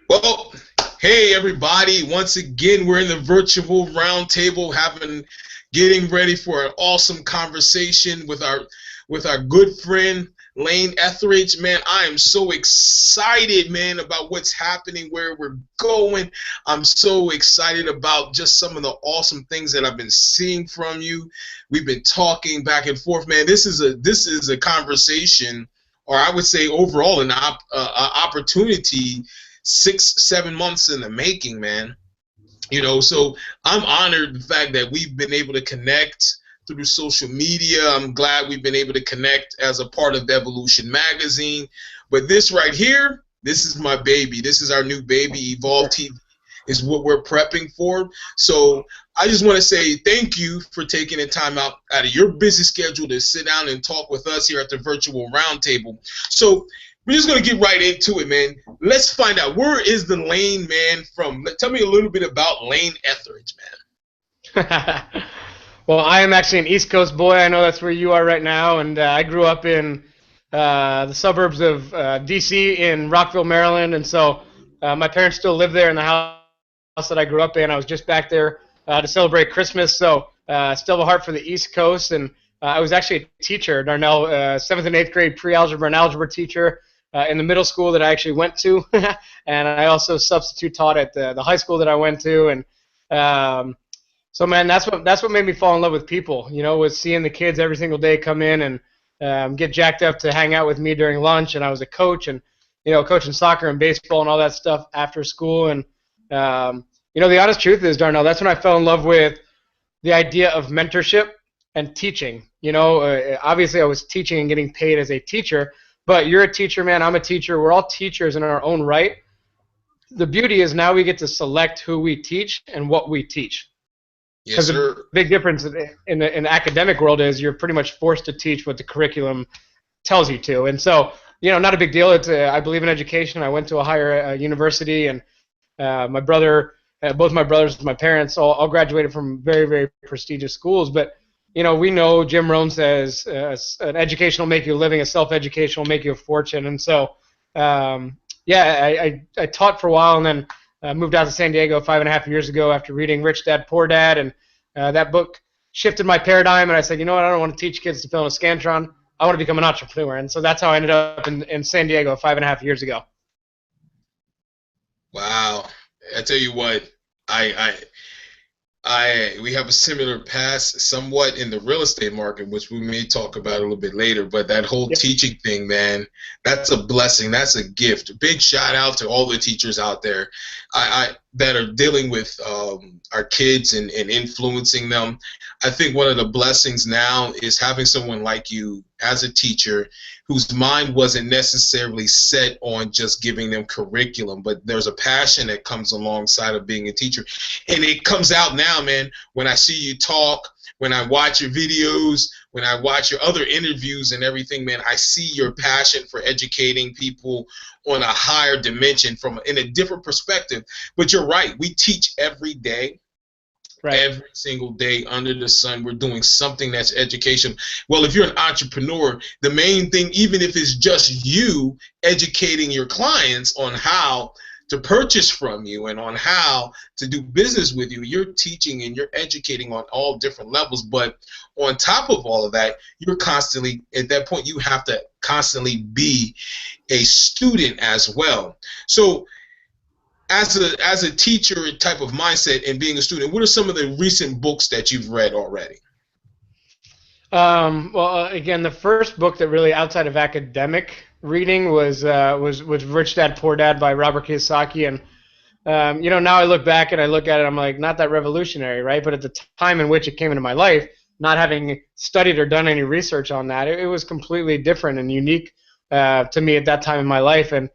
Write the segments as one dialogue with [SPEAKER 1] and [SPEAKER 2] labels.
[SPEAKER 1] Well, hey everybody! Once again, we're in the virtual roundtable, getting ready for an awesome conversation with our good friend Lane Ethridge. Man, I am so excited, man, about what's happening, where we're going. I'm so excited about just some of the awesome things that I've been seeing from you. We've been talking back and forth, man. This is a conversation, or I would say overall opportunity 6 7 months in the making, man. So I'm honored the fact that we've been able to connect through social media. I'm glad we've been able to connect as a part of Evolution Magazine. But this right here, this is my baby. This is our new baby. Evolve TV is what we're prepping for. So I just want to say thank you for taking the time out of your busy schedule to sit down and talk with us here at the virtual roundtable. So we're just going to get right into it, man. Let's find out, where is the Lane man from? Tell me a little bit about Lane Ethridge,
[SPEAKER 2] man. Well, I am actually an East Coast boy. I know that's where you are right now, and I grew up in the suburbs of D.C. in Rockville, Maryland, and so my parents still live there in the house that I grew up in. I was just back there to celebrate Christmas, so still have a heart for the East Coast, and I was actually a teacher, Darnell, 7th and 8th grade pre-algebra and algebra teacher in the middle school that I actually went to, and I also substitute taught at the high school that I went to, and so man, that's what made me fall in love with people. Was seeing the kids every single day come in and get jacked up to hang out with me during lunch, and I was a coach and coaching soccer and baseball and all that stuff after school, and the honest truth is, Darnell, that's when I fell in love with the idea of mentorship and teaching. Obviously I was teaching and getting paid as a teacher, but you're a teacher, man. I'm a teacher. We're all teachers in our own right. The beauty is now we get to select who we teach and what we teach.
[SPEAKER 1] Yes, sir.
[SPEAKER 2] The big difference in the academic world is you're pretty much forced to teach what the curriculum tells you to. And so, not a big deal. I believe in education. I went to a higher university, and my brother, both my brothers, my parents, all graduated from very, very prestigious schools. But we know Jim Rohn says an education will make you a living, a self-education will make you a fortune. And so, I taught for a while, and then moved out to San Diego 5.5 years ago after reading Rich Dad, Poor Dad, and that book shifted my paradigm. And I said, I don't want to teach kids to fill in a Scantron. I want to become an entrepreneur. And so that's how I ended up in San Diego 5.5 years ago.
[SPEAKER 1] Wow. I tell you what, we have a similar past somewhat in the real estate market, which we may talk about a little bit later, but that whole teaching thing, man, that's a blessing. That's a gift. Big shout out to all the teachers out there that are dealing with our kids and influencing them. I think one of the blessings now is having someone like you as a teacher whose mind wasn't necessarily set on just giving them curriculum, but there's a passion that comes alongside of being a teacher. And it comes out now, man, when I see you talk, when I watch your videos, when I watch your other interviews and everything, man, I see your passion for educating people on a higher dimension in a different perspective. But you're right, we teach every day. Right. Every single day under the sun, we're doing something that's education. Well, if you're an entrepreneur, the main thing, even if it's just you educating your clients on how to purchase from you and on how to do business with you, you're teaching and you're educating on all different levels. But on top of all of that, you're constantly, at that point, you have to constantly be a student as well. So as a teacher type of mindset and being a student, what are some of the recent books that you've read already?
[SPEAKER 2] Well, again, the first book that really outside of academic reading was Rich Dad, Poor Dad by Robert Kiyosaki. And now I look back and I look at it, I'm like, not that revolutionary, right? But at the time in which it came into my life, not having studied or done any research on that, it was completely different and unique to me at that time in my life. And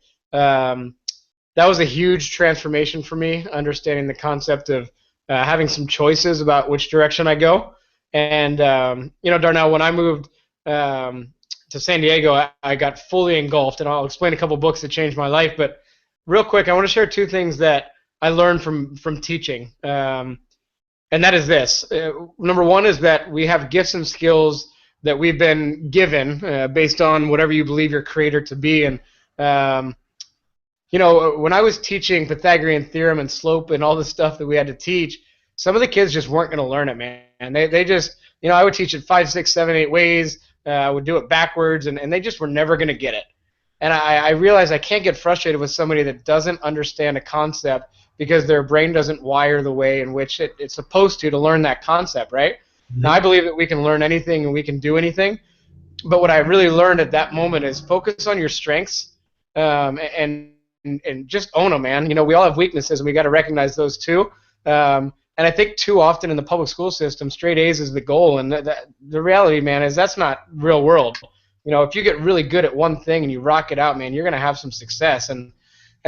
[SPEAKER 2] that was a huge transformation for me, understanding the concept of having some choices about which direction I go. And, Darnell, when I moved to San Diego, I got fully engulfed, and I'll explain a couple books that changed my life. But real quick, I want to share two things that I learned from teaching, and that is this. Number one is that we have gifts and skills that we've been given based on whatever you believe your creator to be. And when I was teaching Pythagorean theorem and slope and all the stuff that we had to teach, some of the kids just weren't going to learn it, man. They just, I would teach it 5, 6, 7, 8 ways. I would do it backwards, and they just were never going to get it. And I realized I can't get frustrated with somebody that doesn't understand a concept because their brain doesn't wire the way in which it's supposed to learn that concept, right?
[SPEAKER 1] Mm-hmm.
[SPEAKER 2] Now, I believe that we can learn anything and we can do anything, but what I really learned at that moment is focus on your strengths, and just own them, man. We all have weaknesses, and we got to recognize those too. And I think too often in the public school system, straight A's is the goal, and the reality, man, is that's not real world. If you get really good at one thing and you rock it out, man, you're gonna have some success. And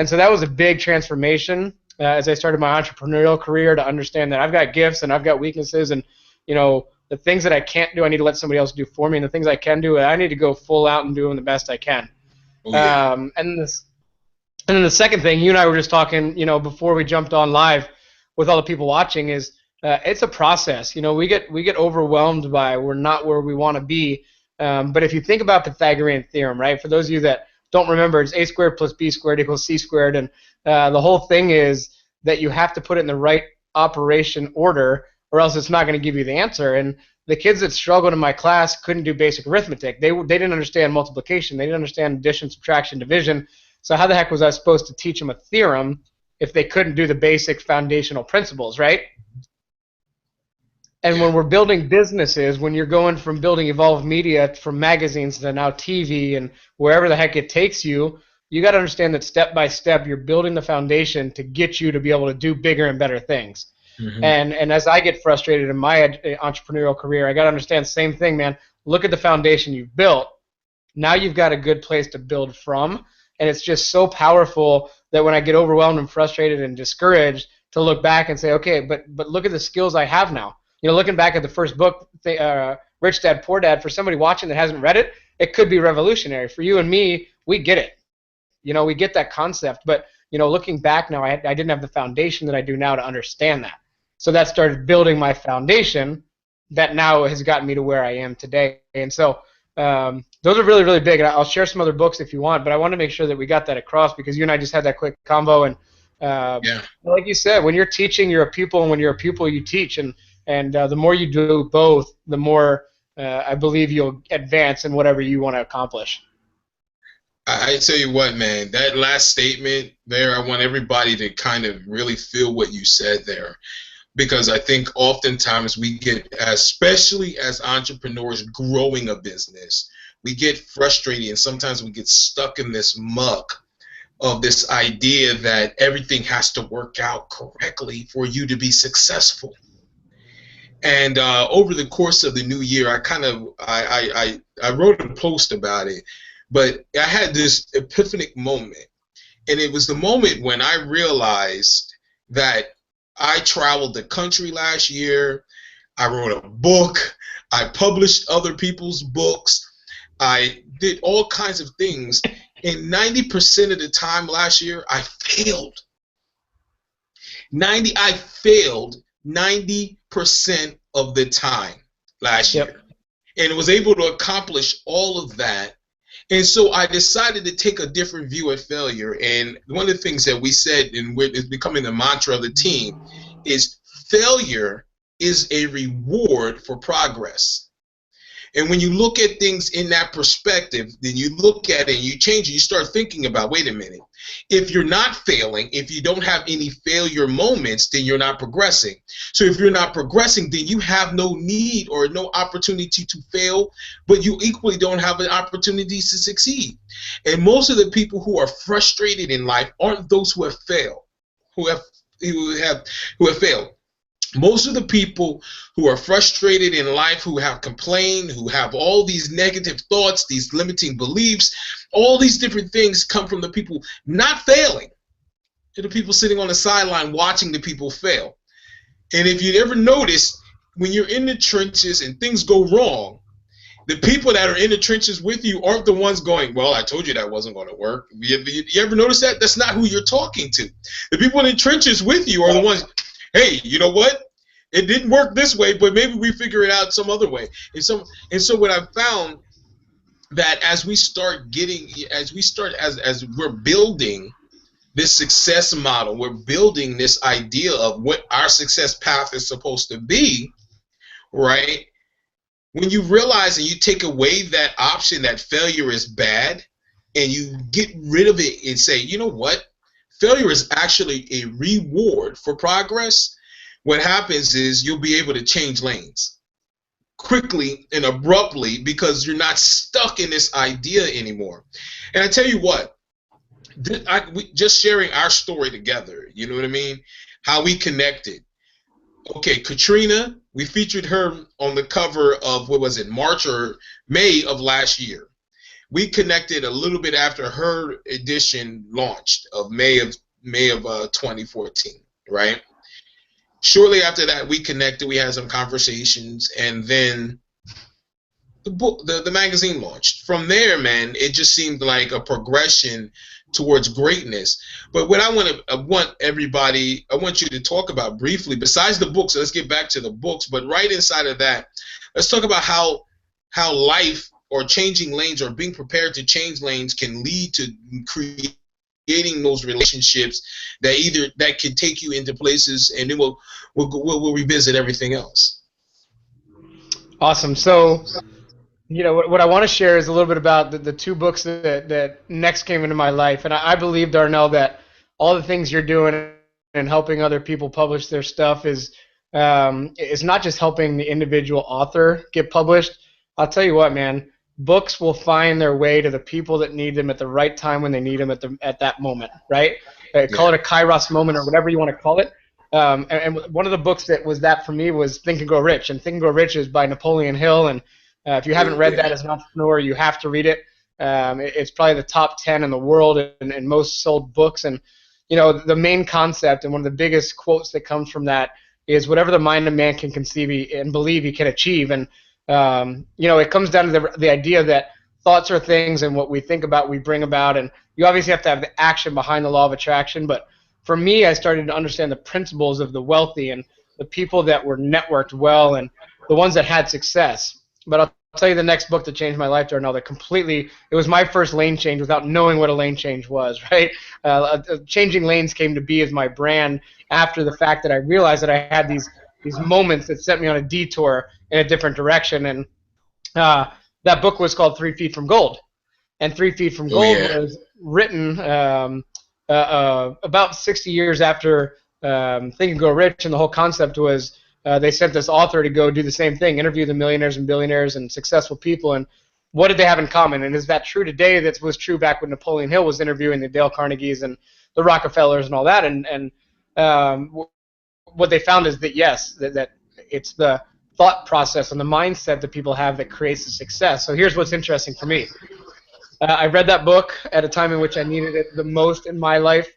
[SPEAKER 2] so that was a big transformation as I started my entrepreneurial career, to understand that I've got gifts and I've got weaknesses, and the things that I can't do, I need to let somebody else do for me, and the things I can do, I need to go full out and do them the best I can.
[SPEAKER 1] Oh, yeah.
[SPEAKER 2] And then the second thing, you and I were just talking, before we jumped on live with all the people watching, is it's a process. We get overwhelmed by we're not where we want to be. But if you think about Pythagorean theorem, right? For those of you that don't remember, it's a squared plus b squared equals c squared, and the whole thing is that you have to put it in the right operation order, or else it's not going to give you the answer. And the kids that struggled in my class couldn't do basic arithmetic. They didn't understand multiplication. They didn't understand addition, subtraction, division. So how the heck was I supposed to teach them a theorem if they couldn't do the basic foundational principles, right? And when we're building businesses, when you're going from building Evolve Media from magazines to now TV and wherever the heck it takes you, you got to understand that step by step you're building the foundation to get you to be able to do bigger and better things. Mm-hmm. And as I get frustrated in my entrepreneurial career, I got to understand the same thing, man. Look at the foundation you've built. Now you've got a good place to build from, and it's just so powerful that when I get overwhelmed and frustrated and discouraged, to look back and say, okay, but look at the skills I have now. Looking back at the first book, Rich Dad, Poor Dad, for somebody watching that hasn't read it, it could be revolutionary. For you and me, we get it. We get that concept. But, looking back now, I didn't have the foundation that I do now to understand that. So that started building my foundation that now has gotten me to where I am today. And so those are really, really big. And I'll share some other books if you want, but I want to make sure that we got that across, because you and I just had that quick convo. And like you said, when you're teaching, you're a pupil, and when you're a pupil, you teach. And the more you do both, the more I believe you'll advance in whatever you want to accomplish.
[SPEAKER 1] I tell you what, man, that last statement there, I want everybody to kind of really feel what you said there, because I think oftentimes we get, especially as entrepreneurs growing a business, we get frustrated, and sometimes we get stuck in this muck of this idea that everything has to work out correctly for you to be successful. And over the course of the new year, I wrote a post about it, but I had this epiphanic moment, and it was the moment when I realized that I traveled the country last year. I wrote a book. I published other people's books. I did all kinds of things, and 90% of the time last year, I failed. I failed 90% of the time last year, and was able to accomplish all of that. And so I decided to take a different view at failure. And one of the things that we said, and it's becoming the mantra of the team, is failure is a reward for progress. And when you look at things in that perspective, then you look at it and you change it. You start thinking about, wait a minute, if you're not failing, if you don't have any failure moments, then you're not progressing. So if you're not progressing, then you have no need or no opportunity to fail, but you equally don't have an opportunity to succeed. And most of the people who are frustrated in life aren't those who have failed, who have failed. Most of the people who are frustrated in life, who have complained, who have all these negative thoughts, these limiting beliefs, all these different things come from the people not failing. They're the people sitting on the sideline watching the people fail. And if you ever notice, when you're in the trenches and things go wrong, the people that are in the trenches with you aren't the ones going, well, I told you that wasn't going to work. You ever notice that? That's not who you're talking to. The people in the trenches with you are the ones, hey, you know what? It didn't work this way, but maybe we figure it out some other way. And so what I found that as we're building this success model. We're building this idea of what our success path is supposed to be, right? When you realize and you take away that option that failure is bad, and you get rid of it and say, you know what? Failure is actually a reward for progress. What happens is you'll be able to change lanes quickly and abruptly because you're not stuck in this idea anymore. And I tell you what, just sharing our story together, you know what I mean? How we connected. Okay, Katrina, we featured her on the cover of, what was it, March or May of last year. We connected a little bit after her edition launched of May of 2014, right? Shortly after that, we connected. We had some conversations, and then the magazine launched. From there, man, it just seemed like a progression towards greatness. But what I want you to talk about briefly, besides the books, let's get back to the books, but right inside of that, let's talk about how life or changing lanes or being prepared to change lanes can lead to creating those relationships that can take you into places, and then we'll revisit everything else.
[SPEAKER 2] Awesome. So, what I want to share is a little bit about the two books that next came into my life. And I believe, Darnell, that all the things you're doing and helping other people publish their stuff is not just helping the individual author get published. I'll tell you what, man, books will find their way to the people that need them at the right time when they need them at that moment, right? Call it a Kairos moment or whatever you want to call it. And one of the books that was that for me was Think and Grow Rich. And Think and Grow Rich is by Napoleon Hill. And if you haven't read that as an entrepreneur, you have to read it. It's probably the top 10 in the world and most sold books. And, the main concept and one of the biggest quotes that comes from that is whatever the mind of man can conceive and believe he can achieve. And, it comes down to the idea that thoughts are things, and what we think about, we bring about. And you obviously have to have the action behind the law of attraction. But for me, I started to understand the principles of the wealthy and the people that were networked well and the ones that had success. But I'll tell you the next book that changed my life, Darnell, that it was my first lane change without knowing what a lane change was, right? Changing lanes came to be as my brand after the fact that I realized that I had these moments that set me on a detour in a different direction. And that book was called 3 Feet from Gold. And 3 Feet from Gold was written about 60 years after Think and Grow Rich, and the whole concept was they sent this author to go do the same thing, interview the millionaires and billionaires and successful people, and what did they have in common? And is that true today? That was true back when Napoleon Hill was interviewing the Dale Carnegies and the Rockefellers and all that. And what they found is that, yes, that it's the thought process and the mindset that people have that creates the success. So here's what's interesting for me. I read that book at a time in which I needed it the most in my life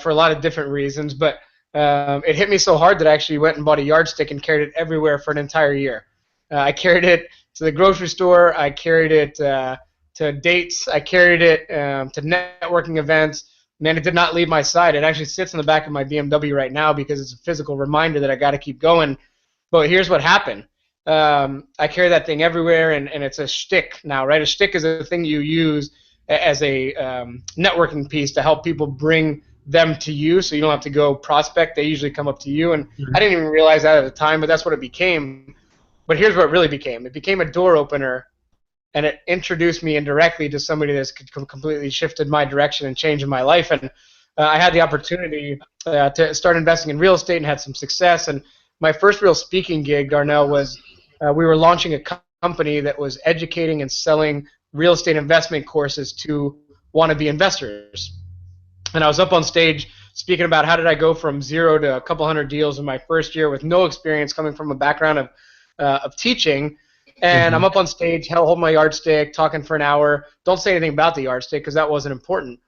[SPEAKER 2] for a lot of different reasons, but it hit me so hard that I actually went and bought a yardstick and carried it everywhere for an entire year. I carried it to the grocery store. I carried it to dates. I carried it to networking events. Man, it did not leave my side. It actually sits in the back of my BMW right now because it's a physical reminder that I got to keep going. But here's what happened. I carry that thing everywhere, and it's a shtick now, right? A shtick is a thing you use as a networking piece to help people bring them to you, so you don't have to go prospect. They usually come up to you, and I didn't even realize that at the time, but that's what it became. But here's what it really became. It became a door opener, and it introduced me indirectly to somebody that's completely shifted my direction and changed my life. And I had the opportunity to start investing in real estate and had some success. And my first real speaking gig, Darnell, was we were launching a company that was educating and selling real estate investment courses to wannabe investors. And I was up on stage speaking about how did I go from zero to a couple hundred deals in my first year with no experience, coming from a background of teaching. And I'm up on stage, holding my yardstick, talking for an hour. Don't say anything about the yardstick because that wasn't important.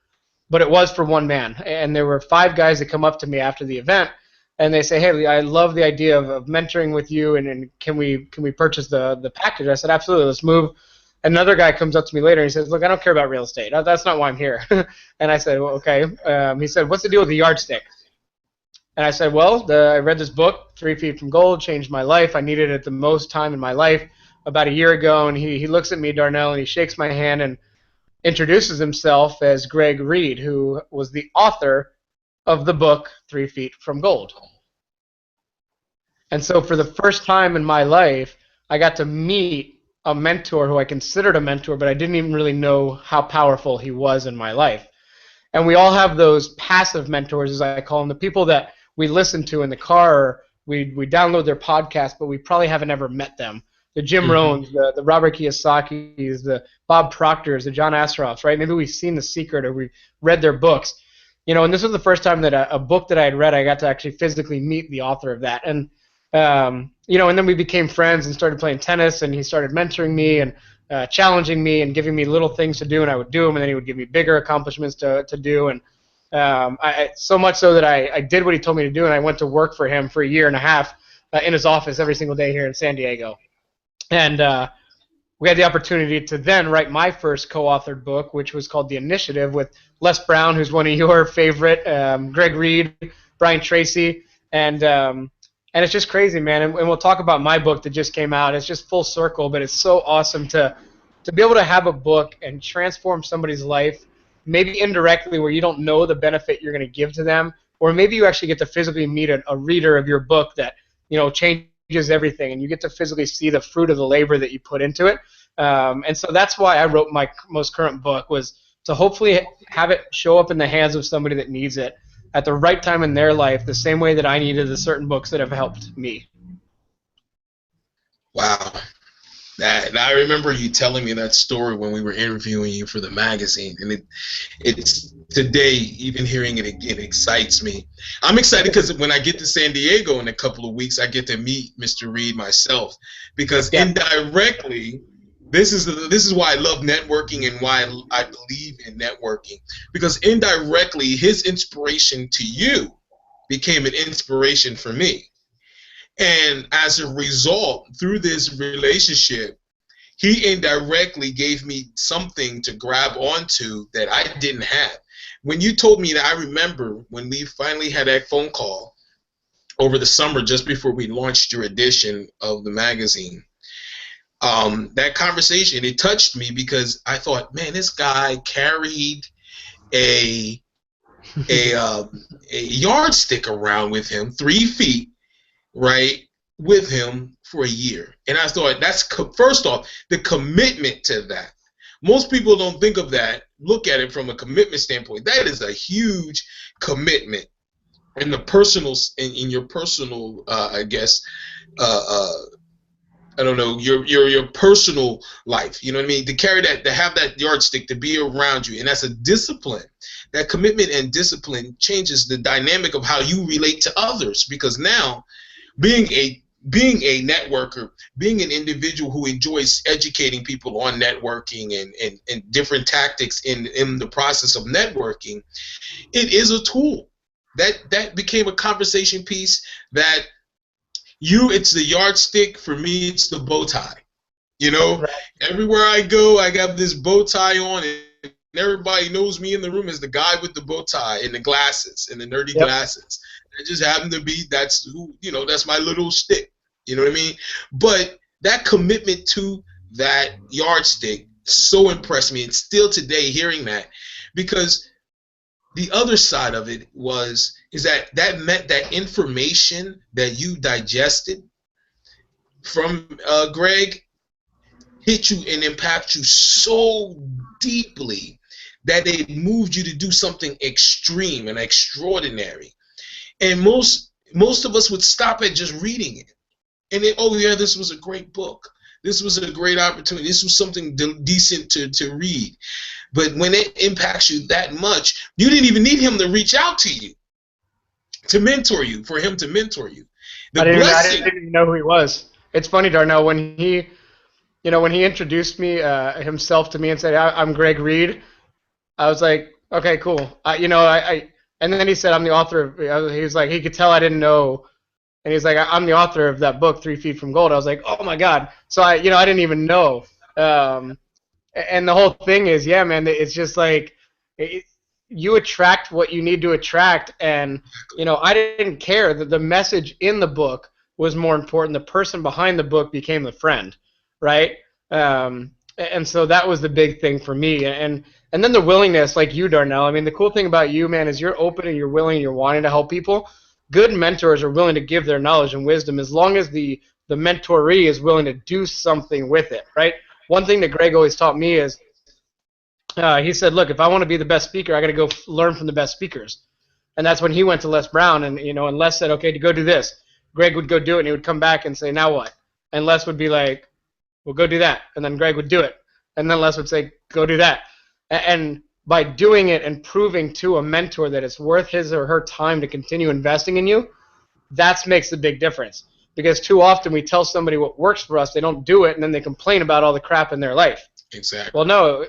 [SPEAKER 2] But it was for one man. And there were 5 guys that come up to me after the event, and they say, hey, I love the idea of mentoring with you, and can we purchase the package? I said, absolutely, let's move. Another guy comes up to me later and he says, look, I don't care about real estate. That's not why I'm here. And I said, well, okay. He said, what's the deal with the yardstick? And I said, well, I read this book, 3 Feet from Gold, changed my life. I needed it the most time in my life about a year ago. And he looks at me, Darnell, and he shakes my hand, and introduces himself as Greg Reed, who was the author of the book 3 Feet from Gold. And so for the first time in my life, I got to meet a mentor who I considered a mentor, but I didn't even really know how powerful he was in my life. And we all have those passive mentors, as I call them, the people that we listen to in the car, or we download their podcast, but we probably haven't ever met them. The Jim Rohns, the Robert Kiyosakis, the Bob Proctors, the John Assarafs, right? Maybe we've seen The Secret or we've read their books. You know, and this was the first time that a book that I had read, I got to actually physically meet the author of that. And, you know, and then we became friends and started playing tennis, and he started mentoring me and challenging me and giving me little things to do, and I would do them, and then he would give me bigger accomplishments to do. And so much so that I did what he told me to do, and I went to work for him for a year and a half in his office every single day here in San Diego. And we had the opportunity to then write my first co-authored book, which was called The Initiative, with Les Brown, who's one of your favorite, Greg Reed, Brian Tracy, and it's just crazy, man. And we'll talk about my book that just came out. It's just full circle, but it's so awesome to be able to have a book and transform somebody's life, maybe indirectly where you don't know the benefit you're going to give to them, or maybe you actually get to physically meet a reader of your book that, you know, changes everything, and you get to physically see the fruit of the labor that you put into it. And so that's why I wrote my most current book, was to hopefully have it show up in the hands of somebody that needs it at the right time in their life, the same way that I needed the certain books that have helped me.
[SPEAKER 1] Wow. I remember you telling me that story when we were interviewing you for the magazine, and it's today, even hearing it again, excites me. I'm excited because when I get to San Diego in a couple of weeks, I get to meet Mr. Reed myself, because indirectly, this is why I love networking and why I believe in networking, because indirectly his inspiration to you became an inspiration for me. And as a result, through this relationship, he indirectly gave me something to grab onto that I didn't have. When you told me that, I remember when we finally had that phone call over the summer just before we launched your edition of the magazine. That conversation, it touched me, because I thought, man, this guy carried a yardstick around with him, 3 feet, right, with him for a year. And I thought, that's first off, the commitment to that. Most people don't think of that, look at it from a commitment standpoint. That is a huge commitment in the personal, in your personal, I guess, I don't know, your personal life. You know what I mean? To carry that, to have that yardstick, to be around you, and that's a discipline. That commitment and discipline changes the dynamic of how you relate to others, because now, being a networker, being an individual who enjoys educating people on networking and different tactics in the process of networking, it is a tool. That became a conversation piece that it's the yardstick. For me, it's the bow tie. You know, right. Everywhere I go, I got this bow tie on, and everybody knows me in the room as the guy with the bow tie and the glasses and the nerdy glasses. It just happened to be, that's who, you know, that's my little stick. You know what I mean? But that commitment to that yardstick so impressed me, and still today hearing that, because the other side of it is that meant that information that you digested from Greg hit you and impact you so deeply that it moved you to do something extreme and extraordinary. And most of us would stop at just reading it, and oh yeah, this was a great book, this was a great opportunity, this was something decent to read. But when it impacts you that much, you didn't even need him to reach out to you to mentor you, for him to mentor you.
[SPEAKER 2] I didn't even know who he was. It's funny, Darnell, when he introduced me himself to me and said, "I'm Greg Reed," I was like, "Okay, cool." And then he said, "I'm the author of." He was like, he could tell I didn't know, and he's like, "I'm the author of that book, 3 Feet from Gold." I was like, "Oh my God!" So I didn't even know. And the whole thing is, yeah, man, it's just like you attract what you need to attract, and I didn't care that the message in the book was more important. The person behind the book became the friend, right? And so that was the big thing for me. And And then the willingness, like you, Darnell. I mean, the cool thing about you, man, is you're open and you're willing and you're wanting to help people. Good mentors are willing to give their knowledge and wisdom as long as the mentoree is willing to do something with it, right? One thing that Greg always taught me is he said, look, if I want to be the best speaker, I got to go learn from the best speakers. And that's when he went to Les Brown, and and Les said, okay, to go do this. Greg would go do it, and he would come back and say, now what? And Les would be like, well, go do that. And then Greg would do it. And then Les would say, go do that. And by doing it and proving to a mentor that it's worth his or her time to continue investing in you, that makes the big difference. Because too often we tell somebody what works for us, they don't do it, and then they complain about all the crap in their life.
[SPEAKER 1] Exactly.
[SPEAKER 2] Well, no,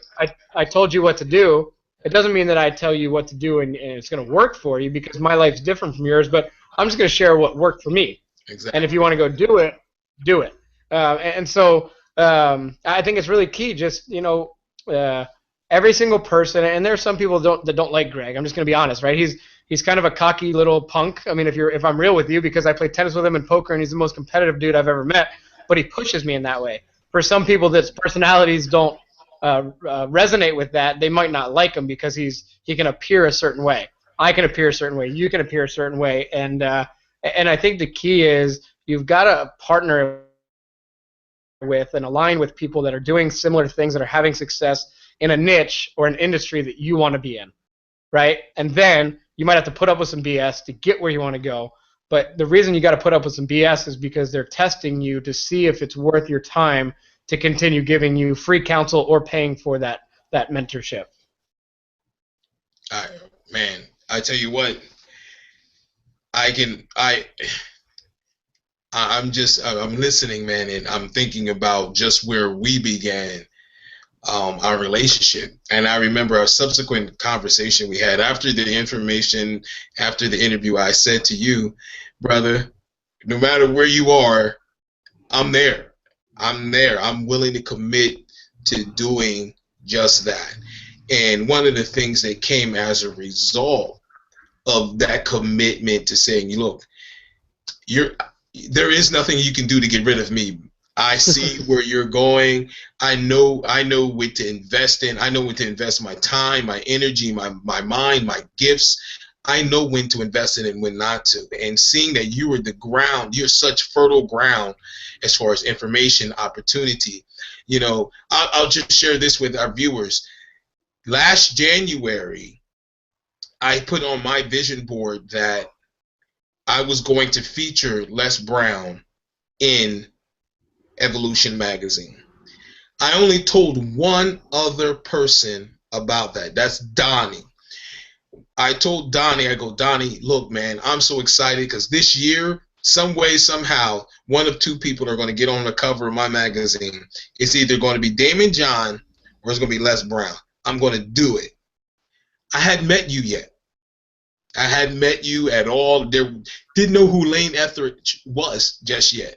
[SPEAKER 2] I told you what to do. It doesn't mean that I tell you what to do and it's going to work for you, because my life's different from yours, but I'm just going to share what worked for me.
[SPEAKER 1] Exactly.
[SPEAKER 2] And if you want to go do it, do it. And so I think it's really key, just, every single person, and there are some people that don't like Greg. I'm just going to be honest, right? He's kind of a cocky little punk. I mean, if I'm real with you, because I play tennis with him and poker, and he's the most competitive dude I've ever met, but he pushes me in that way. For some people, that's personalities don't resonate with that. They might not like him because he can appear a certain way. I can appear a certain way. You can appear a certain way, and I think the key is you've got to partner with and align with people that are doing similar things, that are having success in a niche or an industry that you want to be in, right? And then you might have to put up with some BS to get where you want to go. But the reason you got to put up with some BS is because they're testing you to see if it's worth your time to continue giving you free counsel or paying for that mentorship.
[SPEAKER 1] Man, I tell you what, I'm listening, man, and I'm thinking about just where we began our relationship. And I remember our subsequent conversation we had after the interview. I said to you, brother, no matter where you are, I'm there. I'm willing to commit to doing just that. And one of the things that came as a result of that commitment to saying, look, there is nothing you can do to get rid of me. I see where you're going. I know what to invest in. I know when to invest my time, my energy, my mind, my gifts. I know when to invest in and when not to. And seeing that you're such fertile ground as far as information, opportunity. I'll just share this with our viewers. Last January, I put on my vision board that I was going to feature Les Brown in Evolution magazine. I only told one other person about that. That's Donnie. I told Donnie, I go, Donnie, look, man, I'm so excited because this year, some way, somehow, one of two people are going to get on the cover of my magazine. It's either going to be Damon John or it's going to be Les Brown. I'm going to do it. I hadn't met you yet. I hadn't met you at all. Didn't know who Lane Ethridge was just yet.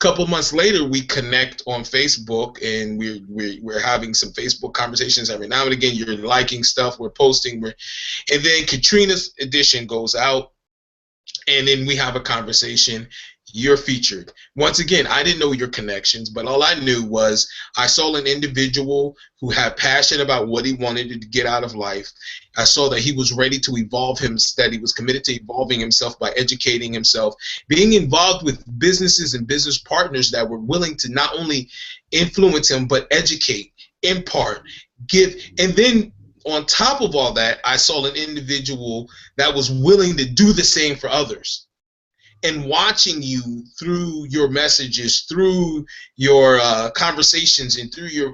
[SPEAKER 1] A couple months later, we connect on Facebook, and we're having some Facebook conversations every now and again. You're liking stuff, we're posting, and then Katrina's edition goes out, and then we have a conversation. You're featured. Once again, I didn't know your connections, but all I knew was I saw an individual who had passion about what he wanted to get out of life. I saw that he was ready to evolve that he was committed to evolving himself by educating himself, being involved with businesses and business partners that were willing to not only influence him, but educate, impart, give. And then on top of all that, I saw an individual that was willing to do the same for others. And watching you through your messages, through your conversations, and through your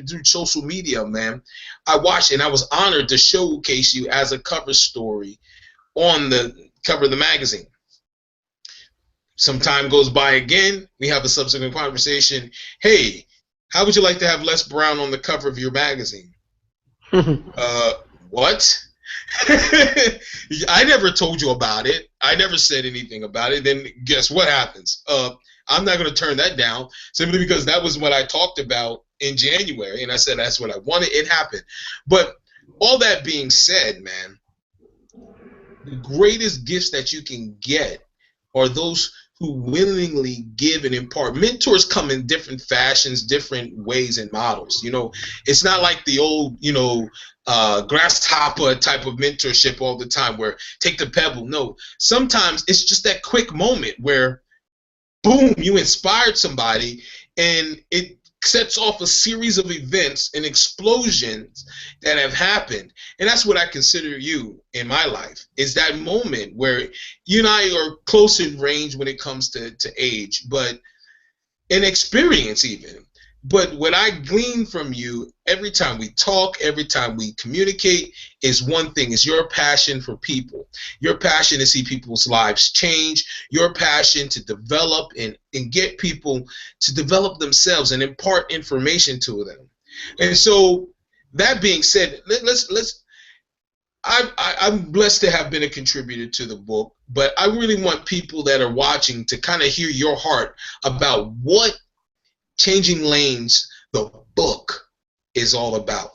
[SPEAKER 1] through social media, man, I watched, and I was honored to showcase you as a cover story on the cover of the magazine. Some time goes by again, we have a subsequent conversation. Hey, how would you like to have Les Brown on the cover of your magazine? What? I never told you about it. I never said anything about it. Then guess what happens? I'm not going to turn that down simply because that was what I talked about in January, and I said that's what I wanted. It happened. But all that being said, man, the greatest gifts that you can get are those who willingly give and impart. Mentors come in different fashions, different ways and models. You know, it's not like the old, grasshopper type of mentorship all the time where take the pebble. No, sometimes it's just that quick moment where, boom, you inspired somebody, and it sets off a series of events and explosions that have happened. And that's what I consider you in my life, is that moment where you and I are close in range when it comes to age, but in experience even. But what I glean from you every time we talk, every time we communicate, is one thing: is your passion for people, your passion to see people's lives change, your passion to develop and get people to develop themselves and impart information to them. And so, that being said, I'm blessed to have been a contributor to the book, but I really want people that are watching to kind of hear your heart about what Changing Lanes, the book, is all about.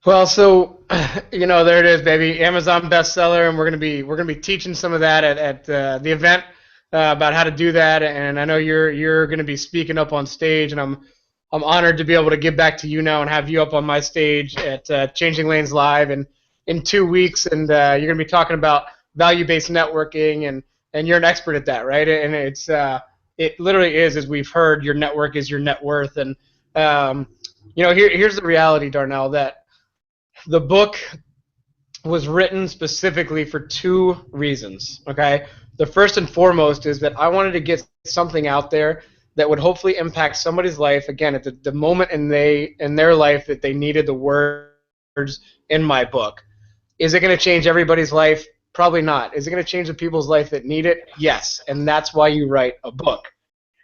[SPEAKER 2] Well, so there it is, baby. Amazon bestseller, and we're gonna be teaching some of that at the event about how to do that. And I know you're gonna be speaking up on stage, and I'm honored to be able to give back to you now and have you up on my stage at Changing Lanes Live in 2 weeks, and you're gonna be talking about value-based networking, and you're an expert at that, right? And it literally is, as we've heard, your network is your net worth. And here's the reality, Darnell, that the book was written specifically for 2 reasons. Okay, the first and foremost is that I wanted to get something out there that would hopefully impact somebody's life again at the moment in their life that they needed the words in my book. Is it going to change everybody's life? Probably not. Is it going to change the people's life that need it? Yes, and that's why you write a book.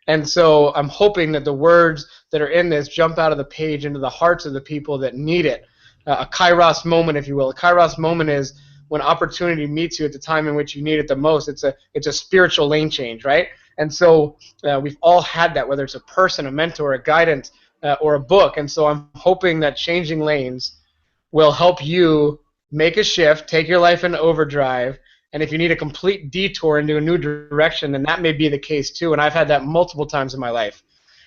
[SPEAKER 2] And so I'm hoping that the words that are in this jump out of the page into the hearts of the people that need it. A kairos moment, if you will. A kairos moment is when opportunity meets you at the time in which you need it the most. It's a spiritual lane change, right? And so we've all had that, whether it's a person, a mentor, a guidance, or a book. And so I'm hoping that Changing Lanes will help you make a shift, take your life into overdrive, and if you need a complete detour into a new direction, then that may be the case too, and I've had that multiple times in my life.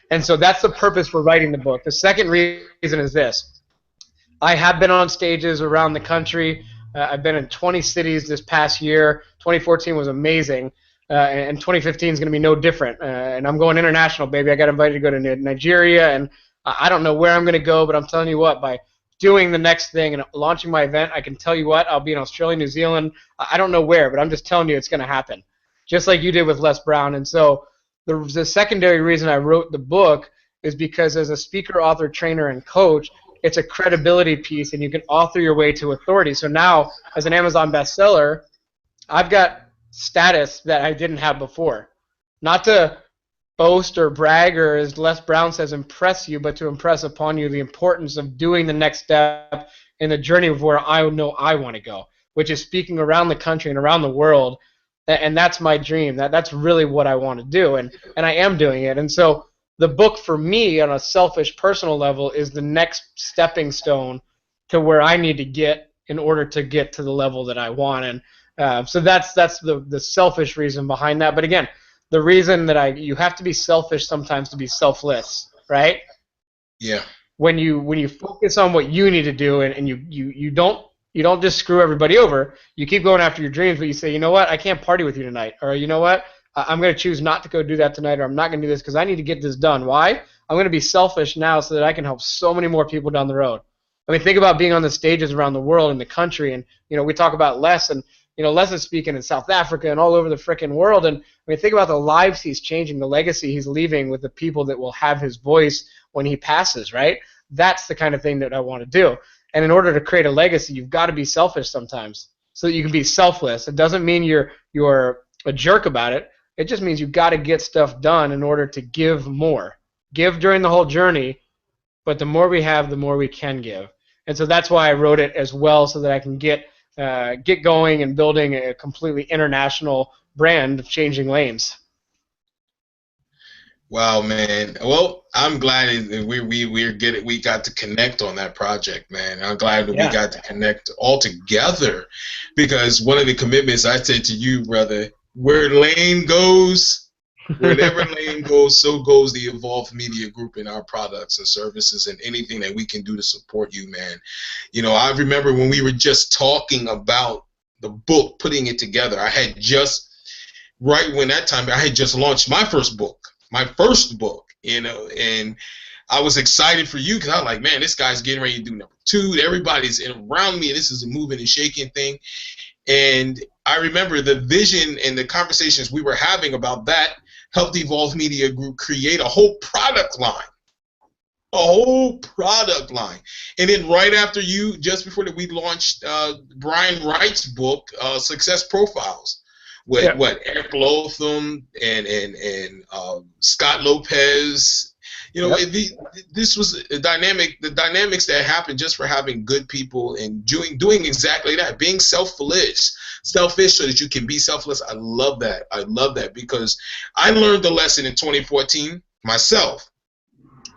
[SPEAKER 2] And so that's the purpose for writing the book. The second reason is this. I have been on stages around the country. I've been in 20 cities this past year. 2014 was amazing, and 2015 is going to be no different. And I'm going international, baby. I got invited to go to Nigeria, and I don't know where I'm going to go, but I'm telling you what, by doing the next thing and launching my event, I can tell you what, I'll be in Australia, New Zealand. I don't know where, but I'm just telling you it's going to happen, just like you did with Les Brown. And so the secondary reason I wrote the book is because as a speaker, author, trainer, and coach, it's a credibility piece, and you can author your way to authority. So now, as an Amazon bestseller, I've got status that I didn't have before. Not to boast or brag or, as Les Brown says, impress you, but to impress upon you the importance of doing the next step in the journey of where I know I want to go, which is speaking around the country and around the world. And that's my dream. That's really what I want to do, and I am doing it. And so the book for me on a selfish personal level is the next stepping stone to where I need to get in order to get to the level that I want. And so that's the selfish reason behind that. But again, the reason that you have to be selfish sometimes to be selfless, right?
[SPEAKER 1] Yeah.
[SPEAKER 2] When you focus on what you need to do, and you don't just screw everybody over. You keep going after your dreams, but you say, you know what, I can't party with you tonight, or you know what, I'm going to choose not to go do that tonight, or I'm not going to do this because I need to get this done. Why? I'm going to be selfish now so that I can help so many more people down the road. I mean, think about being on the stages around the world in the country, and we talk about Les, and Les is speaking in South Africa and all over the frickin' world, and I mean, think about the lives he's changing, the legacy he's leaving with the people that will have his voice when he passes, right? That's the kind of thing that I want to do. And in order to create a legacy, you've got to be selfish sometimes so that you can be selfless. It doesn't mean you're a jerk about it. It just means you've got to get stuff done in order to give more. Give during the whole journey, but the more we have, the more we can give. And so that's why I wrote it as well, so that I can get going and building a completely international brand of Changing Lanes.
[SPEAKER 1] Wow, man. Well, I'm glad that we got to connect on that project, man. I'm glad that we got to connect all together, because one of the commitments I said to you, brother, where Lane goes, wherever Lane goes, so goes the Evolve Media Group and our products and services and anything that we can do to support you, man. You know, I remember when we were just talking about the book, putting it together. I had just, right when that time, I had just launched my first book, you know, and I was excited for you because I was like, man, this guy's getting ready to do number 2. Everybody's around me. This is a moving and shaking thing. And I remember the vision and the conversations we were having about that helped Evolve Media Group create a whole product line. And then right after you, just before that, we launched Brian Wright's book, Success Profiles, with Eric Lotham and Scott Lopez. You know, this was a dynamic. The dynamics that happened just for having good people and doing exactly that, being selfish so that you can be selfless. I love that because I learned the lesson in 2014 myself,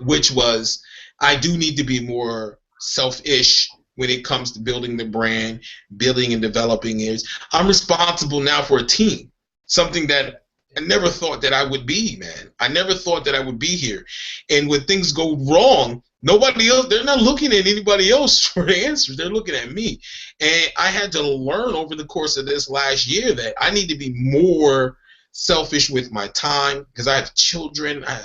[SPEAKER 1] which was I do need to be more selfish when it comes to building the brand, building and developing it. I'm responsible now for a team, something that I never thought that I would be, man. I never thought that I would be here. And when things go wrong, nobody else, they're not looking at anybody else for the answers. They're looking at me. And I had to learn over the course of this last year that I need to be more selfish with my time because I have children. I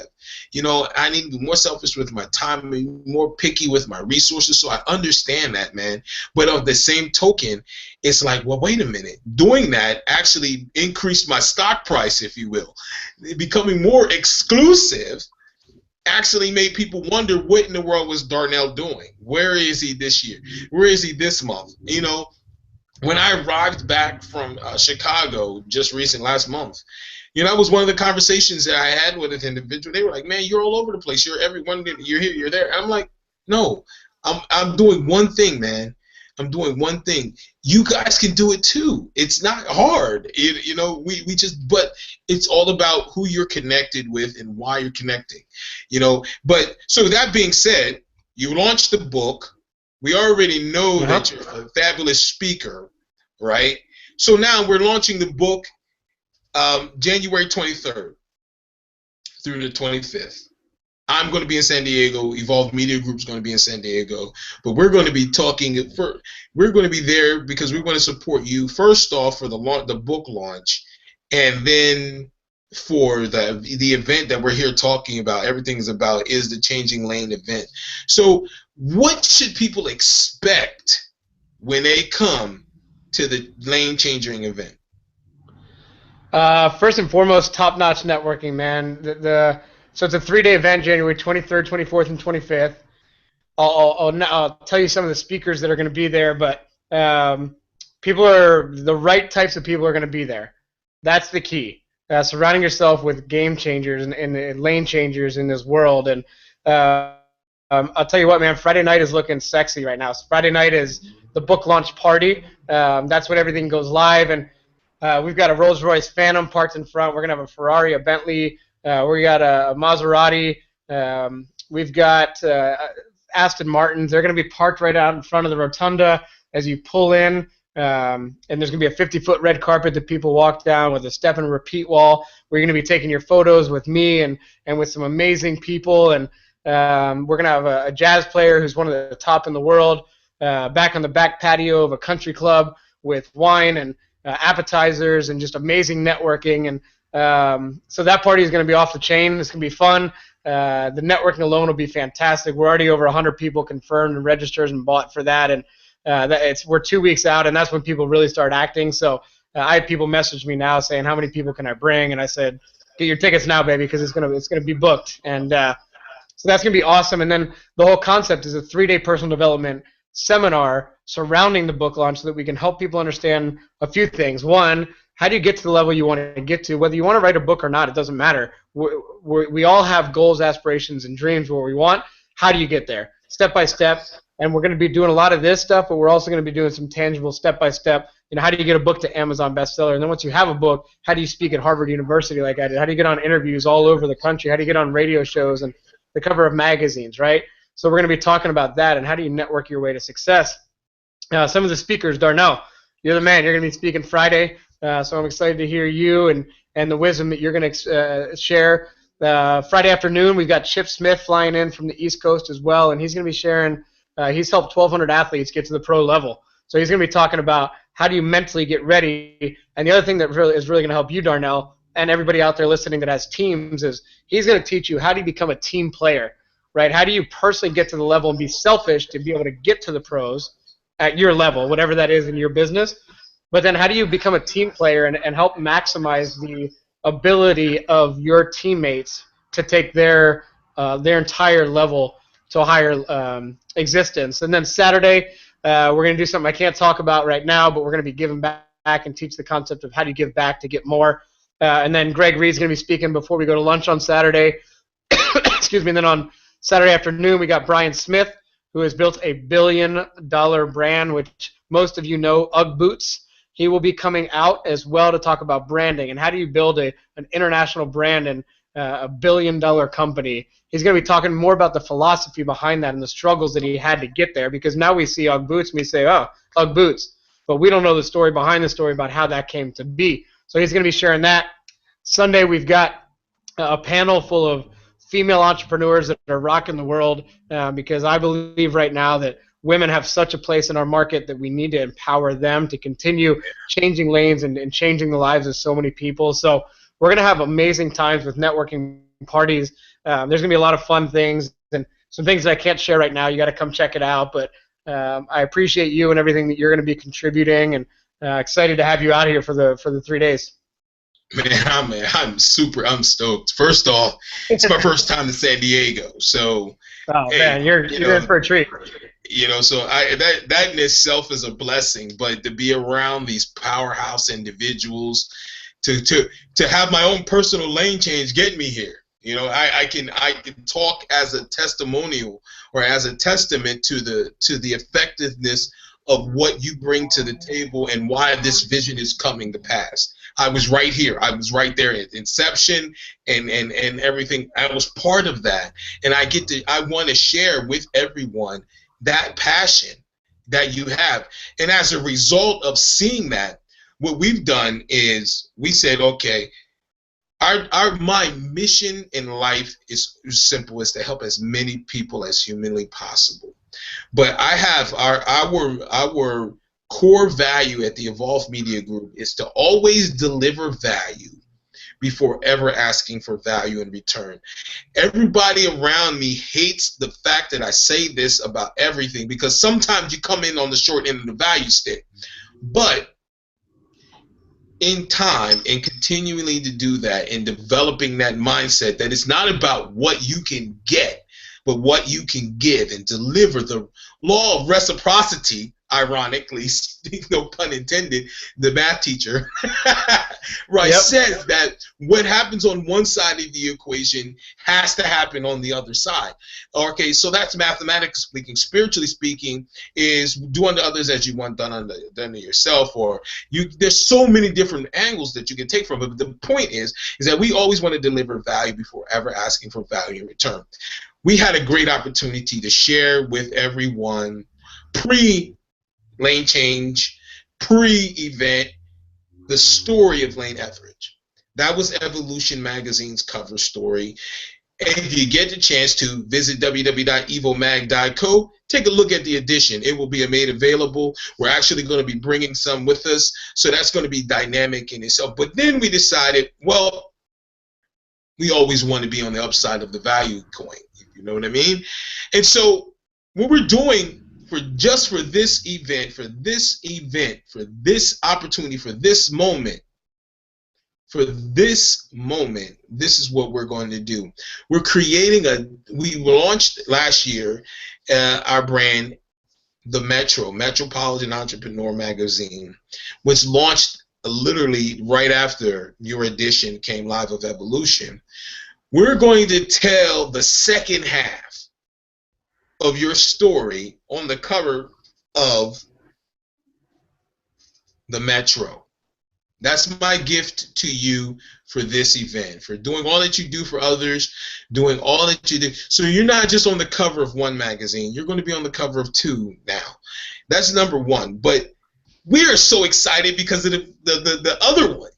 [SPEAKER 1] need to be more selfish with my time, be more picky with my resources. So I understand that, man. But on the same token, it's like, well, wait a minute. Doing that actually increased my stock price, if you will. Becoming more exclusive actually made people wonder what in the world was Darnell doing. Where is he this year? Where is he this month? You know, when I arrived back from Chicago just last month, you know, that was one of the conversations that I had with an individual. They were like, man, you're all over the place. You're everyone. You're here. You're there. And I'm like, no, I'm doing one thing, man. I'm doing one thing. You guys can do it too. It's not hard. But it's all about who you're connected with and why you're connecting. You know, but so that being said, you launched the book. We already know that you're a fabulous speaker, right? So now we're launching the book January 23rd through the 25th. I'm going to be in San Diego. Evolve Media Group is going to be in San Diego. But we're going to be we're going to be there because we want to support you, first off, for the book launch, and then for the event that we're here talking about. Everything is about is the Changing Lane event. So what should people expect when they come to the Lane Changing event?
[SPEAKER 2] First and foremost, top-notch networking, man. So it's a 3-day event, January 23rd, 24th, and 25th. I'll tell you some of the speakers that are going to be there, but the right types of people are going to be there. That's the key. Surrounding yourself with game changers and lane changers in this world. And I'll tell you what, man, Friday night is looking sexy right now. So Friday night is the book launch party. That's when everything goes live. And we've got a Rolls-Royce Phantom parked in front. We're going to have a Ferrari, a Bentley. We got a Maserati. We've got Aston Martins. They're going to be parked right out in front of the rotunda as you pull in. And there's going to be a 50-foot red carpet that people walk down with a step and repeat wall where you're going to be taking your photos with me and with some amazing people. And we're going to have a jazz player who's one of the top in the world back on the back patio of a country club with wine and appetizers and just amazing networking. And so that party is going to be off the chain. It's going to be fun. The networking alone will be fantastic. We're already over 100 people confirmed and registered and bought for that. And we're 2 weeks out, and that's when people really start acting. So I have people message me now saying, how many people can I bring? And I said, get your tickets now, baby, because it's gonna be booked. And so that's going to be awesome. And then the whole concept is a 3-day personal development seminar surrounding the book launch so that we can help people understand a few things. One, how do you get to the level you want to get to? Whether you want to write a book or not, it doesn't matter. We all have goals, aspirations, and dreams where we want. How do you get there? Step by step. And we're going to be doing a lot of this stuff, but we're also going to be doing some tangible step-by-step. You know, how do you get a book to Amazon bestseller? And then once you have a book, how do you speak at Harvard University like I did? How do you get on interviews all over the country? How do you get on radio shows and the cover of magazines, right? So we're going to be talking about that and how do you network your way to success. Some of the speakers, Darnell, you're the man. You're going to be speaking Friday. So I'm excited to hear you and the wisdom that you're going to share. Friday afternoon, we've got Chip Smith flying in from the East Coast as well, and he's going to be sharing. He's helped 1,200 athletes get to the pro level. So he's going to be talking about how do you mentally get ready. And the other thing that is really going to help you, Darnell, and everybody out there listening that has teams is he's going to teach you how do you become a team player, right? How do you personally get to the level and be selfish to be able to get to the pros at your level, whatever that is in your business. But then how do you become a team player and help maximize the ability of your teammates to take their entire level to a higher existence. And then Saturday, we're going to do something I can't talk about right now, but we're going to be giving back and teach the concept of how do you give back to get more. And then Greg Reed's going to be speaking before we go to lunch on Saturday. Excuse me. And then on Saturday afternoon, we got Brian Smith, who has built a $1 billion brand, which most of you know, UGG boots. He will be coming out as well to talk about branding and how do you build an international brand and a $1 billion company. He's going to be talking more about the philosophy behind that and the struggles that he had to get there, because now we see UGG boots and we say, oh, UGG boots, but we don't know the story behind the story about how that came to be. So he's going to be sharing that. Sunday we've got a panel full of female entrepreneurs that are rocking the world, because I believe right now that women have such a place in our market that we need to empower them to continue changing lanes and changing the lives of so many people. So we're going to have amazing times with networking parties. There's going to be a lot of fun things and some things that I can't share right now. You got to come check it out. But I appreciate you and everything that you're going to be contributing, and excited to have you out here for the 3 days.
[SPEAKER 1] I'm stoked. First off, it's my first time to San Diego, so
[SPEAKER 2] man, you're in for a treat.
[SPEAKER 1] So that in itself is a blessing. But to be around these powerhouse individuals, to have my own personal lane change get me here. I can talk as a testimonial or as a testament to the effectiveness of what you bring to the table and why this vision is coming to pass. I was right here. I was right there at inception and everything. I was part of that. And I want to share with everyone that passion that you have. And as a result of seeing that, what we've done is we said, okay, my mission in life is simple, is to help as many people as humanly possible. But I have our core value at the Evolve Media Group is to always deliver value before ever asking for value in return. Everybody around me hates the fact that I say this about everything, because sometimes you come in on the short end of the value stick. But in time and continually to do that and developing that mindset that it's not about what you can get, but what you can give and deliver. The law of reciprocity, ironically, no pun intended, the math teacher, right, yep, says that what happens on one side of the equation has to happen on the other side. Okay, so that's mathematically speaking. Spiritually speaking is do unto others as you want done unto yourself, or there's so many different angles that you can take from it. But the point is that we always want to deliver value before ever asking for value in return. We had a great opportunity to share with everyone pre-lane change, pre-event, the story of Lane Ethridge. That was Evolution Magazine's cover story. And if you get the chance to visit www.evomag.co, take a look at the edition. It will be made available. We're actually going to be bringing some with us, so that's going to be dynamic in itself. But then we decided, well, we always want to be on the upside of the value coin. You know what I mean? And so what we're doing for this event, for this opportunity, for this moment, this is what we're going to do. We're creating we launched last year our brand, the Metropolitan Entrepreneur Magazine, which launched literally right after your edition came live of Evolution. We're going to tell the second half of your story on the cover of the Metro. That's my gift to you for this event, for doing all that you do for others, doing all that you do. So you're not just on the cover of one magazine, you're going to be on the cover of two now. That's number one. But We are so excited because of the other one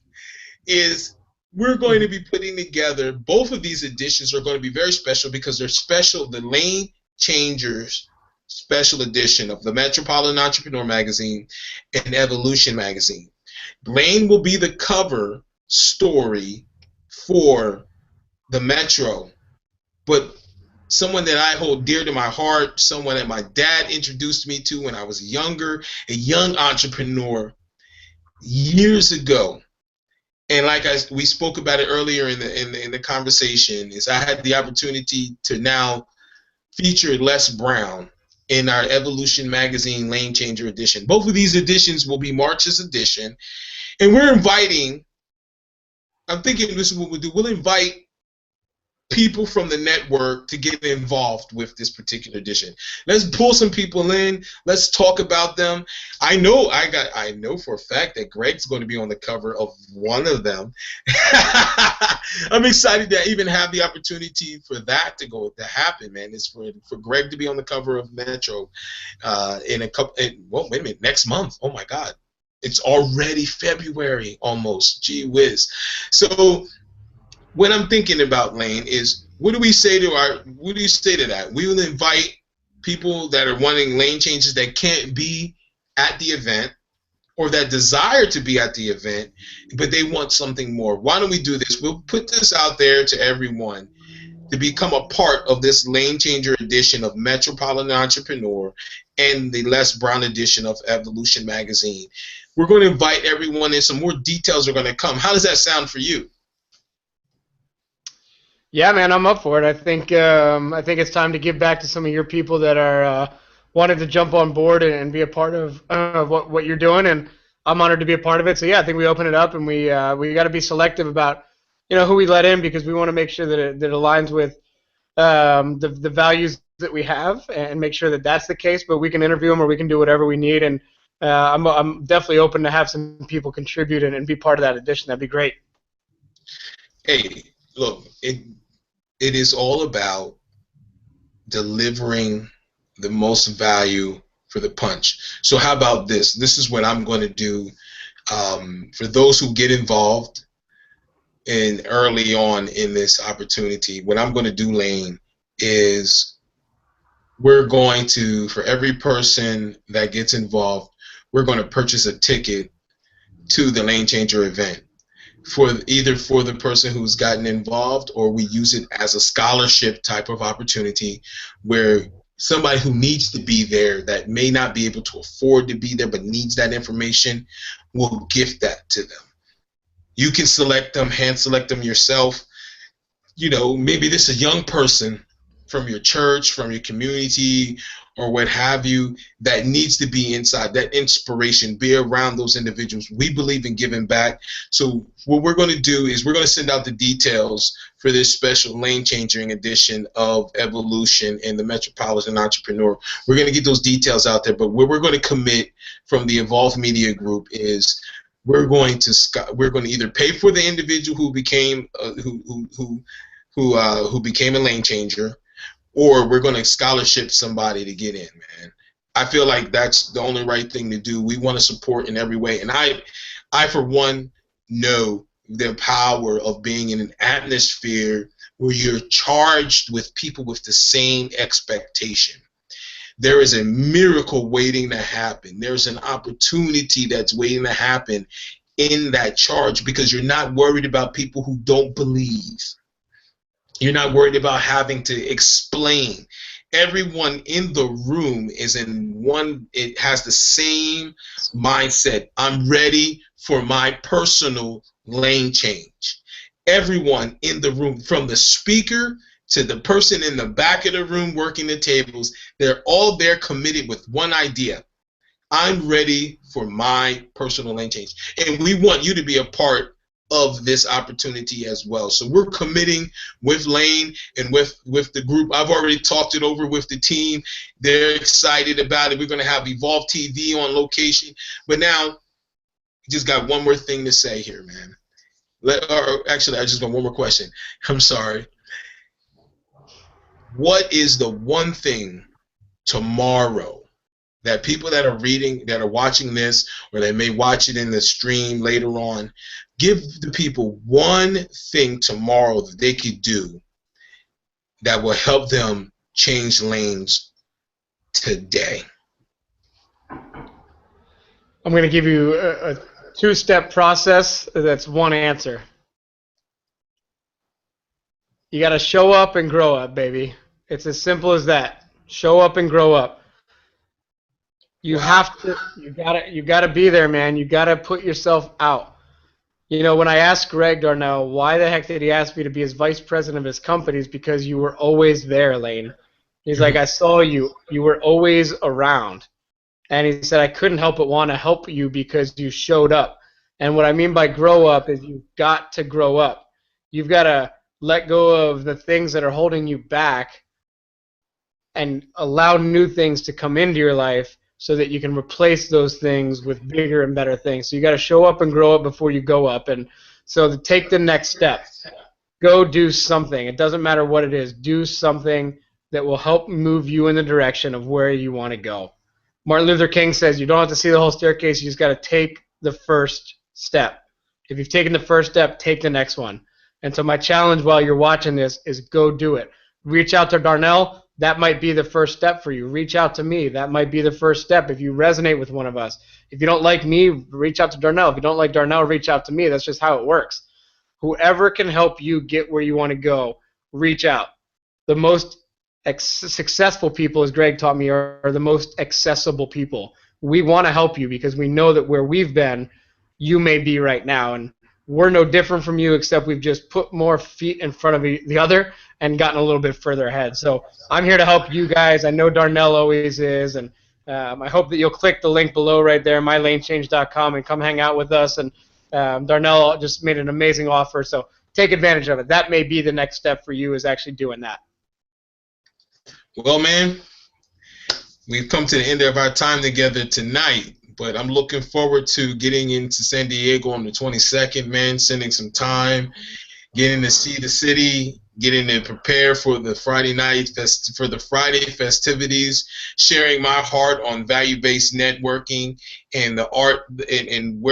[SPEAKER 1] is we're going to be putting together, both of these editions are going to be very special because they're special. The Lane Changers special edition of the Metropolitan Entrepreneur Magazine and Evolution Magazine. Lane will be the cover story for the Metro, but someone that I hold dear to my heart, someone that my dad introduced me to when I was younger, a young entrepreneur years ago. And we spoke about it earlier in the conversation, is I had the opportunity to now feature Les Brown in our Evolution Magazine Lane Changer edition. Both of these editions will be March's edition, and we're inviting. I'm thinking this is what we'll do. We'll invite people from the network to get involved with this particular edition. Let's pull some people in. Let's talk about them. I know for a fact that Greg's going to be on the cover of one of them. I'm excited to even have the opportunity for that to happen, man. It's for Greg to be on the cover of Metro in a couple. Well, wait a minute, next month. Oh my God, it's already February almost. Gee whiz. So what I'm thinking about, Lane, is what do you say to that? We will invite people that are wanting lane changes that can't be at the event or that desire to be at the event, but they want something more. Why don't we do this? We'll put this out there to everyone to become a part of this Lane Changer edition of Metropolitan Entrepreneur and the Les Brown edition of Evolution Magazine. We're going to invite everyone in. Some more details are going to come. How does that sound for you?
[SPEAKER 2] Yeah, man, I'm up for it. I think it's time to give back to some of your people that are wanted to jump on board and be a part of what you're doing, and I'm honored to be a part of it. So yeah, I think we open it up, and we got to be selective about who we let in, because we want to make sure that it aligns with the values that we have, and make sure that that's the case. But we can interview them, or we can do whatever we need, and I'm definitely open to have some people contribute and be part of that edition. That'd be great.
[SPEAKER 1] Hey, look, it is all about delivering the most value for the punch. So how about this? This is what I'm going to do for those who get involved and early on in this opportunity. What I'm going to do, Lane, is we're going to, for every person that gets involved, we're going to purchase a ticket to the Lane Changer event. For the person who's gotten involved, or we use it as a scholarship type of opportunity where somebody who needs to be there that may not be able to afford to be there but needs that information, will gift that to them. You can select them, hand select them yourself. Maybe this is a young person from your church, from your community, or what have you, that needs to be inside, that inspiration, be around those individuals. We believe in giving back. So what we're going to do is we're going to send out the details for this special Lane Changing edition of Evolution and the Metropolitan Entrepreneur. We're going to get those details out there, but what we're going to commit from the Evolve Media Group is we're going to either pay for the individual who became who became a lane changer, or we're going to scholarship somebody to get in, man. I feel like that's the only right thing to do. We want to support in every way. And I for one, know the power of being in an atmosphere where you're charged with people with the same expectation. There is a miracle waiting to happen. There's an opportunity that's waiting to happen in that charge, because you're not worried about people who don't believe. You're not worried about having to explain. Everyone in the room it has the same mindset. I'm ready for my personal lane change. Everyone in the room, from the speaker to the person in the back of the room working the tables, they're all there committed with one idea. I'm ready for my personal lane change. And we want you to be a part of this opportunity as well. So we're committing with Lane and with the group. I've already talked it over with the team. They're excited about it. We're going to have Evolve TV on location. But now, just got one more thing to say here, man. Actually, I just got one more question. I'm sorry. What is the one thing tomorrow that people that are reading, that are watching this, or they may watch it in the stream later on, give the people one thing tomorrow that they could do that will help them change lanes today.
[SPEAKER 2] I'm going to give you a two-step process that's one answer. You got to show up and grow up, baby. It's as simple as that. Show up and grow up. You have to. You gotta be there, man. You gotta put yourself out. You know, when I asked Greg Darnell why the heck did he ask me to be his vice president of his company, is because you were always there, Lane. He's like, I saw you. You were always around. And he said, I couldn't help but want to help you because you showed up. And what I mean by grow up is you've got to grow up. You've got to let go of the things that are holding you back and allow new things to come into your life so that you can replace those things with bigger and better things. So you got to show up and grow up before you go up. And so to take the next step. Go do something. It doesn't matter what it is. Do something that will help move you in the direction of where you want to go. Martin Luther King says you don't have to see the whole staircase. You just got to take the first step. If you've taken the first step, take the next one. And so my challenge while you're watching this is go do it. Reach out to Darnell. That might be the first step for you. Reach out to me. That might be the first step if you resonate with one of us. If you don't like me, reach out to Darnell. If you don't like Darnell, reach out to me. That's just how it works. Whoever can help you get where you want to go, reach out. The most successful people, as Greg taught me, are the most accessible people. We want to help you because we know that where we've been, you may be right now. And we're no different from you, except we've just put more feet in front of the other and gotten a little bit further ahead. So I'm here to help you guys. I know Darnell always is, and I hope that you'll click the link below right there, mylanechange.com, and come hang out with us. And Darnell just made an amazing offer, so take advantage of it. That may be the next step for you, is actually doing that.
[SPEAKER 1] Well, man, we've come to the end of our time together tonight. But I'm looking forward to getting into San Diego on the 22nd, man, spending some time, getting to see the city, getting to prepare for the Friday night, for the Friday festivities, sharing my heart on value-based networking and the art and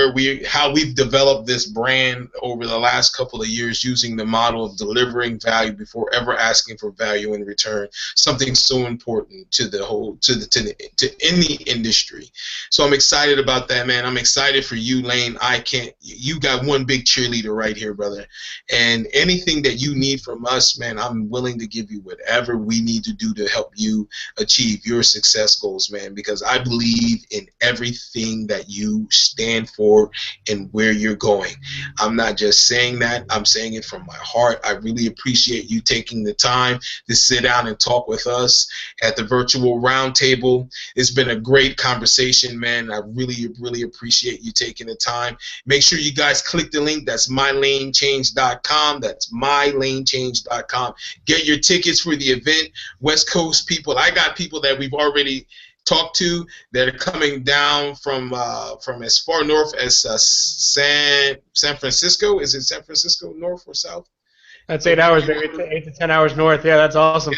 [SPEAKER 1] how we've developed this brand over the last couple of years using the model of delivering value before ever asking for value in return. Something so important to any industry. So I'm excited about that, man. I'm excited for you, Lane. You got one big cheerleader right here, brother. And anything that you need from us, man, I'm willing to give you whatever we need to do to help you achieve your success goals, man, because I believe in everything that you stand for and where you're going. I'm not just saying that, I'm saying it from my heart. I really appreciate you taking the time to sit down and talk with us at the virtual roundtable. It's been a great conversation, man. I really, really appreciate you taking the time. Make sure you guys click the link. That's mylanechange.com. That's mylanechange.com. Get your tickets for the event. West Coast people, I got people that we've already talked to that are coming down from as far north as San Francisco. Is it San Francisco, north or south?
[SPEAKER 2] That's 8 hours, baby. 8 to 10 hours north. Yeah, that's awesome.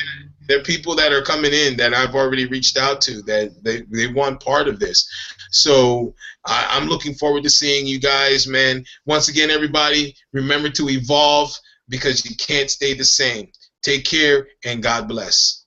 [SPEAKER 1] There are people that are coming in that I've already reached out to that they want part of this. So I'm looking forward to seeing you guys, man. Once again, everybody, remember to evolve because you can't stay the same. Take care and God bless.